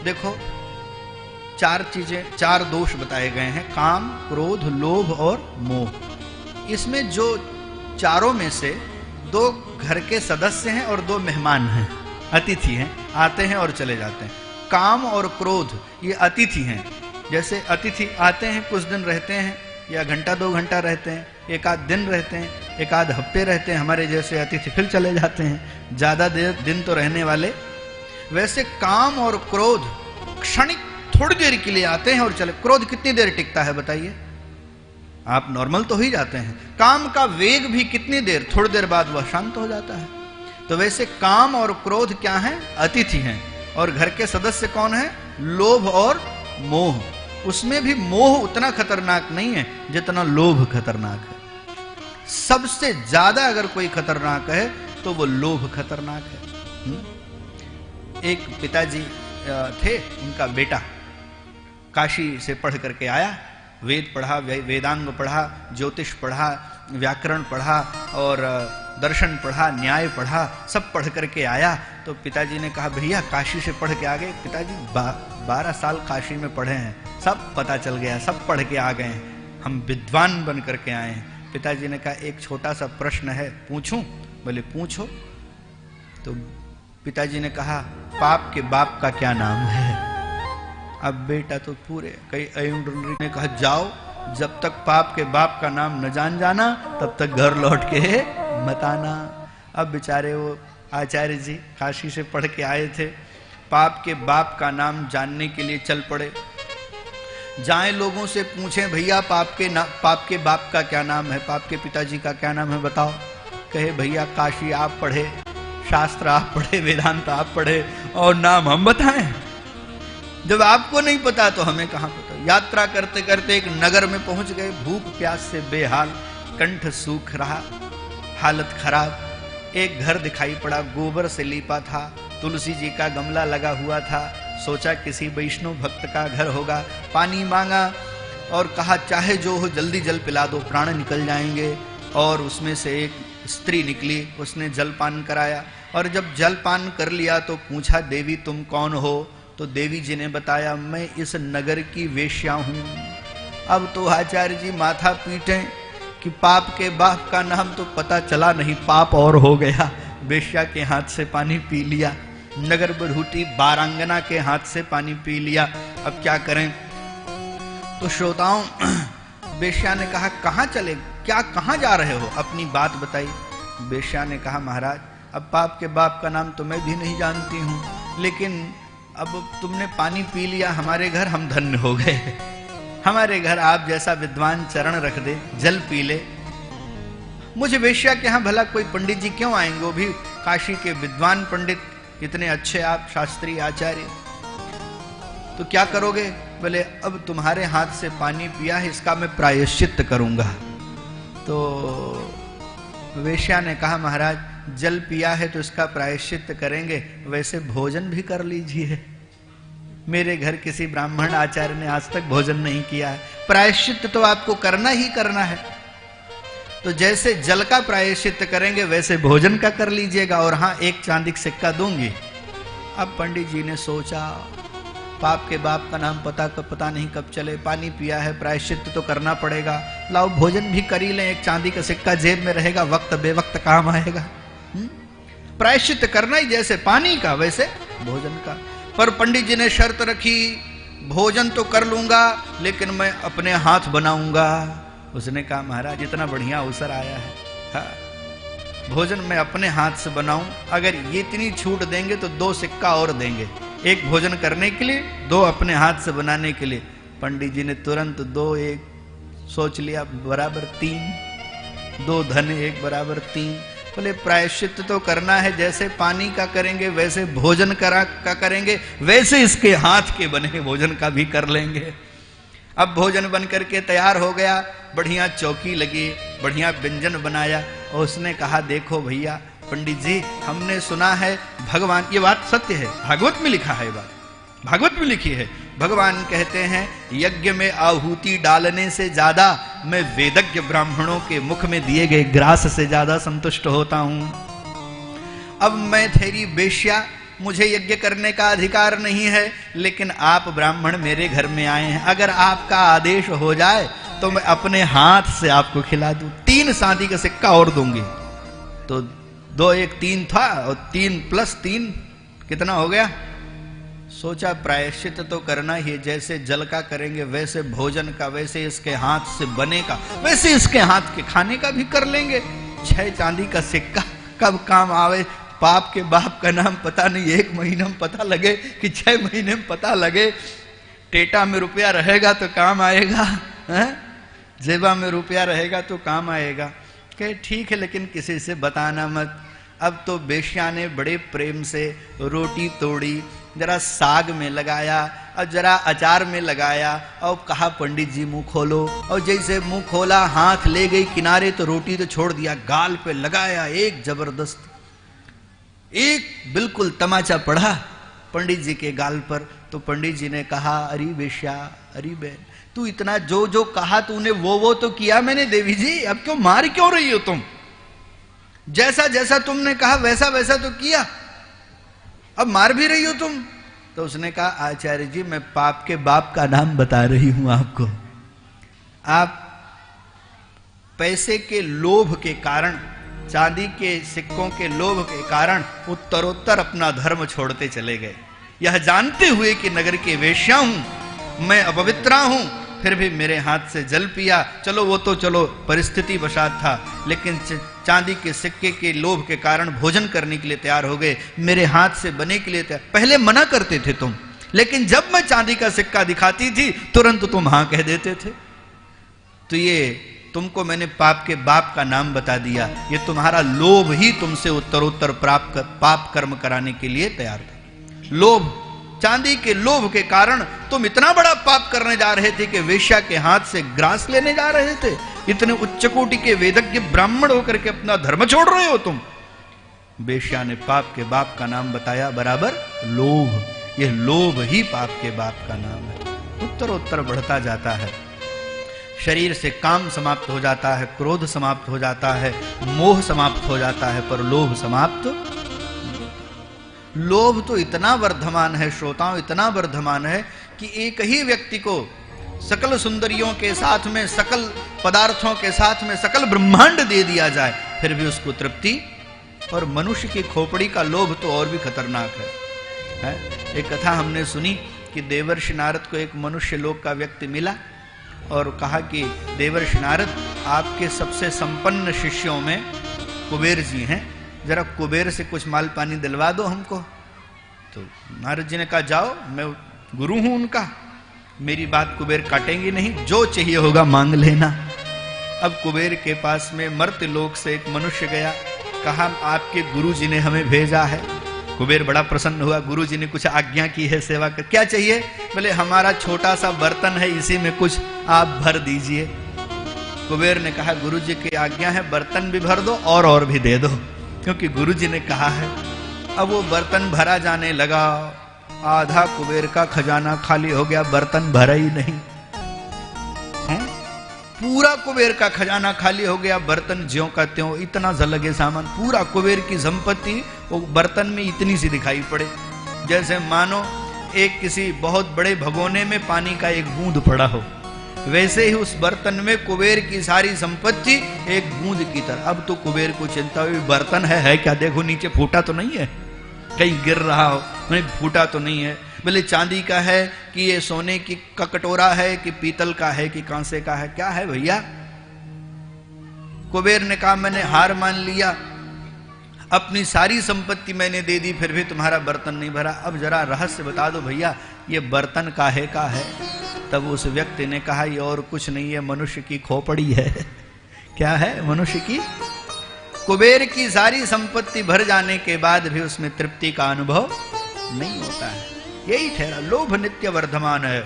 देखो, चार चीजें, चार दोष बताए गए हैं, काम, क्रोध, लोभ और मोह। इसमें जो चारों में से दो घर के सदस्य हैं और दो मेहमान हैं, अतिथि हैं, आते हैं और चले जाते हैं। काम और क्रोध ये अतिथि हैं। जैसे अतिथि आते हैं, कुछ दिन रहते हैं, या घंटा 2 घंटा रहते हैं, एक आध दिन रहते हैं, एक आध हफ्ते रहते हैं, हमारे जैसे अतिथि फिर चले जाते हैं, ज्यादा दिन तो रहने वाले। वैसे काम और क्रोध क्षणिक थोड़ी देर के लिए आते हैं और चले। क्रोध कितनी देर टिकता है बताइए? आप नॉर्मल तो ही जाते हैं। काम का वेग भी कितनी देर, थोड़ी देर बाद वह शांत हो जाता है। तो वैसे काम और क्रोध क्या हैं? अतिथि हैं। और घर के सदस्य कौन है? लोभ और मोह। उसमें भी मोह उतना खतरनाक नहीं है जितना लोभ खतरनाक है। सबसे ज्यादा अगर कोई खतरनाक है तो वो लोभ खतरनाक है। एक पिताजी थे, उनका बेटा काशी से पढ़ करके आया, वेद पढ़ा, वेदांग पढ़ा, ज्योतिष पढ़ा, व्याकरण पढ़ा और दर्शन पढ़ा, न्याय पढ़ा, सब पढ़ करके आया। तो पिताजी ने कहा, भैया काशी से पढ़ के आ गए? पिताजी 12 साल काशी में पढ़े हैं, सब पता चल गया, सब पढ़ के आ गए हैं, हम विद्वान बन करके आए हैं। पिताजी ने कहा, एक छोटा सा प्रश्न है, पूछूं? बोले पूछो। तो पिताजी ने कहा, पाप के बाप का क्या नाम है? अब बेटा तो पूरे कई ने कहा, जाओ, जब तक पाप के बाप का नाम न जान जाना तब तक घर लौट के मत आना। अब बेचारे वो आचार्य जी काशी से पढ़ के आए थे, पाप के बाप का नाम जानने के लिए चल पड़े। जाएं लोगों से पूछें, भैया पाप के बाप का क्या नाम है, पाप के पिताजी का क्या नाम है बताओ। कहे, भैया काशी आप पढ़े, शास्त्र आप पढ़े, वेदांत आप पढ़े, और नाम हम बताएं? जब आपको नहीं पता तो हमें कहां पता। यात्रा करते करते एक नगर में पहुंच गए, भूख प्यास से बेहाल, कंठ सूख रहा, हालत खराब। एक घर दिखाई पड़ा, गोबर से लीपा था, तुलसी जी का गमला लगा हुआ था। सोचा किसी वैष्णव भक्त का घर होगा। पानी मांगा और कहा, चाहे जो हो जल्दी जल पिला दो, प्राण निकल जाएंगे। और उसमें से एक स्त्री निकली, उसने जलपान कराया। और जब जलपान कर लिया तो पूछा, देवी तुम कौन हो? तो देवी जी ने बताया, मैं इस नगर की वेश्या हूं। अब तो आचार्य जी माथा पीटे कि पाप के बाप का नाम तो पता चला नहीं, पाप और हो गया। वेश्या के हाथ से पानी पी लिया, नगर बढ़ूटी बारांगना के हाथ से पानी पी लिया। अब क्या करें? तो श्रोताओं, वेश्या ने कहा, कहां चले, क्या कहां जा रहे हो, अपनी बात बताई। वेश्या ने कहा, महाराज अब पाप के बाप का नाम तो मैं भी नहीं जानती हूं, लेकिन अब तुमने पानी पी लिया हमारे घर, हम धन्य हो गए। हमारे घर आप जैसा विद्वान चरण रख दे, जल पी ले। मुझे वेश्या के यहां भला कोई पंडित जी क्यों आएंगे, वो भी काशी के विद्वान पंडित, इतने अच्छे आप शास्त्री आचार्य। तो क्या करोगे? बोले, अब तुम्हारे हाथ से पानी पिया है, इसका मैं प्रायश्चित करूंगा। तो वेश्या ने कहा, महाराज जल पिया है तो इसका प्रायश्चित करेंगे, वैसे भोजन भी कर लीजिए। मेरे घर किसी ब्राह्मण आचार्य ने आज तक भोजन नहीं किया है, प्रायश्चित तो आपको करना ही करना है। तो जैसे जल का प्रायश्चित करेंगे वैसे भोजन का कर लीजिएगा, और हाँ, एक चांदी का सिक्का दूंगी। अब पंडित जी ने सोचा, पाप के बाप का नाम पता नहीं कब चले, पानी पिया है, प्रायश्चित तो करना पड़ेगा, लाओ भोजन भी कर ही लें, एक चांदी का सिक्का जेब में रहेगा, वक्त बेवक्त काम आएगा। प्रायश्चित करना ही जैसे पानी का वैसे भोजन का। पर पंडित जी ने शर्त रखी, भोजन तो कर लूंगा लेकिन मैं अपने हाथ बनाऊंगा। उसने कहा, महाराज इतना बढ़िया अवसर आया है, हाँ, भोजन मैं अपने हाथ से बनाऊं, अगर ये इतनी छूट देंगे तो 2 सिक्का और देंगे, एक भोजन करने के लिए, 2 अपने हाथ से बनाने के लिए। पंडित जी ने तुरंत 2 1 सोच लिया, बराबर 3, 2 धन 1 बराबर 3। बोले, प्रायश्चित तो करना है, जैसे पानी का करेंगे वैसे भोजन का करेंगे, वैसे इसके हाथ के बने भोजन का भी कर लेंगे। अब भोजन बन करके तैयार हो गया, बढ़िया चौकी लगी, बढ़िया व्यंजन बनाया। और उसने कहा, देखो भैया पंडित जी, हमने सुना है भगवान, ये बात सत्य है, भागवत में लिखा है, बात भागवत में लिखी है, भगवान कहते हैं, यज्ञ में आहुति डालने से ज्यादा मैं वेदज्ञ ब्राह्मणों के मुख में दिए गए ग्रास से ज्यादा संतुष्ट होता हूं। अब मैं तेरी वेश्या, मुझे यज्ञ करने का अधिकार नहीं है, लेकिन आप ब्राह्मण मेरे घर में आए हैं, अगर आपका आदेश हो जाए तो मैं अपने हाथ से आपको खिला दूं, 3 चांदी का सिक्का और दूंगी। तो 2 1 3 था, और 3 + 3 कितना हो गया? सोचा प्रायश्चित तो करना ही, जैसे जल का करेंगे वैसे भोजन का, वैसे इसके हाथ से बने का, वैसे इसके हाथ के खाने का भी कर लेंगे। 6 चांदी का सिक्का कब काम आवे, पाप के बाप का नाम पता नहीं, 1 महीने में पता लगे कि 6 महीने में पता लगे। टेटा में रुपया रहेगा तो काम आएगा, जेबा में रुपया रहेगा तो काम आएगा। कहे ठीक है, लेकिन किसी से बताना मत। अब तो बेश्या ने बड़े प्रेम से रोटी तोड़ी, जरा साग में लगाया और जरा अचार में लगाया, और कहा पंडित जी मुंह खोलो, और जैसे मुंह खोला हाथ ले गई किनारे तो रोटी तो छोड़ दिया, गाल पे लगाया, एक जबरदस्त, एक बिल्कुल तमाचा पड़ा पंडित जी के गाल पर। तो पंडित जी ने कहा, अरे बेश्या, अरे बहन, तू इतना जो जो कहा तूने वो तो किया मैंने देवी जी, अब क्यों मार क्यों रही हो तुम? जैसा जैसा तुमने कहा वैसा वैसा तो किया, अब मार भी रही हो तुम। तो उसने कहा, आचार्य जी मैं पाप के बाप का नाम बता रही हूं आपको। आप पैसे के लोभ के कारण, चांदी के सिक्कों के लोभ के कारण उत्तरोत्तर अपना धर्म छोड़ते चले गए, यह जानते हुए कि नगर के वेश्या हूं, मैं अपवित्रा हूं, फिर भी मेरे हाथ से जल पिया। चलो वो तो चलो परिस्थिति वशात था, लेकिन चांदी के सिक्के के लोभ के कारण भोजन करने के लिए तैयार हो गए, मेरे हाथ से बने के लिए तैयार। पहले मना करते थे तुम, लेकिन जब मैं चांदी का सिक्का दिखाती थी तुरंत तुम हां कह देते थे। तो ये तुमको मैंने पाप के बाप का नाम बता दिया, ये तुम्हारा लोभ ही तुमसे उत्तरोत्तर पाप कर्म कराने के लिए तैयार था। लोभ, चांदी के लोभ के कारण तुम इतना बड़ा पाप करने जा रहे थे कि वेश्या के हाथ से ग्रास लेने जा रहे थे। इतने उच्च कोटि के वेदज्ञ ब्राह्मण होकर के अपना धर्म छोड़ रहे हो तुम। वेश्या ने पाप के बाप का नाम बताया, बराबर लोभ। यह लोभ ही पाप के बाप का नाम है। उत्तरोत्तर बढ़ता जाता है, शरीर से काम समाप्त हो जाता है, क्रोध समाप्त हो जाता है, मोह समाप्त हो जाता है, पर लोभ समाप्त। लोभ तो इतना वर्धमान है श्रोताओं, इतना वर्धमान है कि एक ही व्यक्ति को सकल सुंदरियों के साथ में, सकल पदार्थों के साथ में सकल ब्रह्मांड दे दिया जाए, फिर भी उसको तृप्ति। और मनुष्य की खोपड़ी का लोभ तो और भी खतरनाक है? एक कथा हमने सुनी कि देवर्षि नारद को एक मनुष्य लोक का व्यक्ति मिला और कहा कि देवर्षि नारद, आपके सबसे संपन्न शिष्यों में कुबेर जी हैं, जरा कुबेर से कुछ माल पानी दिलवा दो हमको। तो नारद जी ने कहा, जाओ, मैं गुरु हूं उनका, मेरी बात कुबेर काटेंगे नहीं, जो चाहिए होगा मांग लेना। अब कुबेर के पास में मर्त्य लोक से एक मनुष्य गया, कहा आपके गुरु जी ने हमें भेजा है। कुबेर बड़ा प्रसन्न हुआ, गुरु जी ने कुछ आज्ञा की है सेवा कर। क्या चाहिए? बोले हमारा छोटा सा बर्तन है, इसी में कुछ आप भर दीजिए। कुबेर ने कहा, गुरु जी की आज्ञा है, बर्तन भी भर दो और भी दे दो, क्योंकि गुरु जी ने कहा है। अब वो बर्तन भरा जाने लगा, आधा कुबेर का खजाना खाली हो गया, बर्तन भरा ही नहीं है। पूरा कुबेर का खजाना खाली हो गया, बर्तन ज्यों का त्यों, इतना जलगे सामान, पूरा कुबेर की संपत्ति वो बर्तन में इतनी सी दिखाई पड़े, जैसे मानो एक किसी बहुत बड़े भगोने में पानी का एक बूंद पड़ा हो। वैसे ही उस बर्तन में कुबेर की सारी संपत्ति एक बूंद की तरह। अब तो कुबेर को चिंता हुई, बर्तन है क्या, देखो नीचे फूटा तो नहीं है, कहीं गिर रहा हो, नहीं फूटा तो नहीं है। बोले चांदी का है कि ये सोने की का कटोरा है कि पीतल का है कि कांसे का है, क्या है भैया? कुबेर ने कहा, मैंने हार मान लिया, अपनी सारी संपत्ति मैंने दे दी, फिर भी तुम्हारा बर्तन नहीं भरा। अब जरा रहस्य बता दो भैया, ये बर्तन काहे का है? तब उस व्यक्ति ने कहा, ये और कुछ नहीं है, मनुष्य की खोपड़ी है। क्या है? मनुष्य की। कुबेर की सारी संपत्ति भर जाने के बाद भी उसमें तृप्ति का अनुभव नहीं होता है। यही ठहरा, लोभ नित्य वर्धमान है।